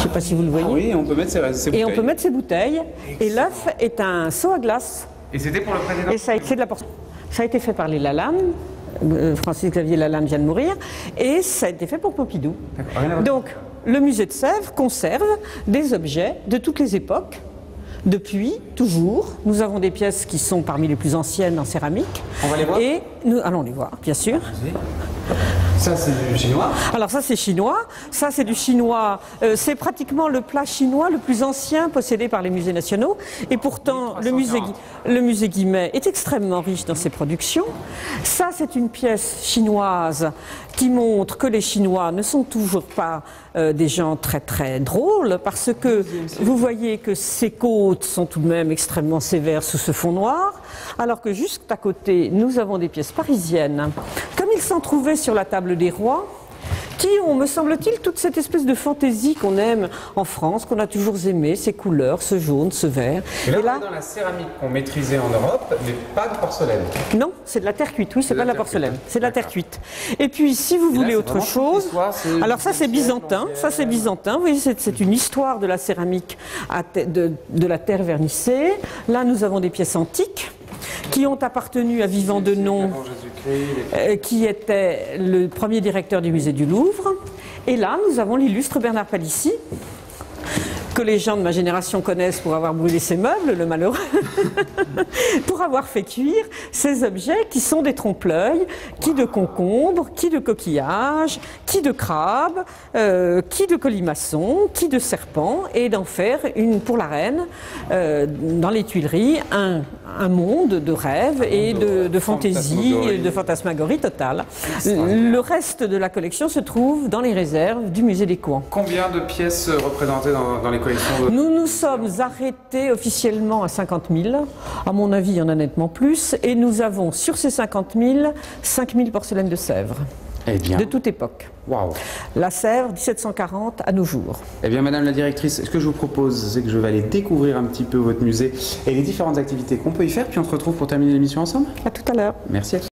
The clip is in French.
Je ne sais pas si vous le voyez. Ah oui, on peut mettre ces bouteilles. Et on peut mettre ces bouteilles. Et l'œuf est un seau à glace. Et c'était pour le président. Et ça a été fait par les Lalanne. Francis-Xavier Lalanne vient de mourir. Et ça a été fait pour Pompidou. Donc, le musée de Sèvres conserve des objets de toutes les époques. Depuis, toujours, nous avons des pièces qui sont parmi les plus anciennes en céramique. On va les voir. Et nous allons les voir, bien sûr. Ça, c'est du chinois. Alors ça, c'est chinois. Ça, c'est du chinois. C'est pratiquement le plat chinois le plus ancien possédé par les musées nationaux. Et pourtant, le musée Guimet est extrêmement riche dans ses productions. Ça, c'est une pièce chinoise qui montre que les Chinois ne sont toujours pas des gens très très drôles, parce que vous voyez que ces côtes sont tout de même extrêmement sévères sous ce fond noir, alors que juste à côté, nous avons des pièces parisiennes. Comme il s'en trouvait sur la table des rois, qui ont, me semble-t-il, toute cette espèce de fantaisie qu'on aime en France, qu'on a toujours aimé, ces couleurs, ce jaune, ce vert. Et là, on est dans la céramique qu'on maîtrisait en Europe, mais pas de porcelaine. Non, c'est de la terre cuite, oui, c'est pas de la porcelaine, c'est de la terre cuite. Et puis, si vous voulez autre chose, alors ça c'est byzantin, vous voyez, c'est une histoire de la céramique de la terre vernissée. Là, nous avons des pièces antiques qui ont appartenu à Vivant Denon, qui était le premier directeur du musée du Louvre. Et là, nous avons l'illustre Bernard Palissy, que les gens de ma génération connaissent pour avoir brûlé ses meubles, le malheureux, pour avoir fait cuire ces objets qui sont des trompe-l'œil, qui de concombres, qui de coquillages, qui de crabes, qui de colimaçons, qui de serpents, et d'en faire pour la reine, dans les Tuileries, un monde de rêve et de fantaisie, de fantasmagorie totale. Le reste de la collection se trouve dans les réserves du musée des Couans. Combien de pièces représentées dans les collections Nous nous sommes arrêtés officiellement à 50 000. À mon avis, il y en a nettement plus. Et nous avons sur ces 50 000, 5 000 porcelaines de Sèvres. Eh bien. De toute époque. Waouh. La Sèvres, 1740 à nos jours. Eh bien, Madame la Directrice, ce que je vous propose, c'est que je vais aller découvrir un petit peu votre musée et les différentes activités qu'on peut y faire, puis on se retrouve pour terminer l'émission ensemble. À tout à l'heure. Merci à tous.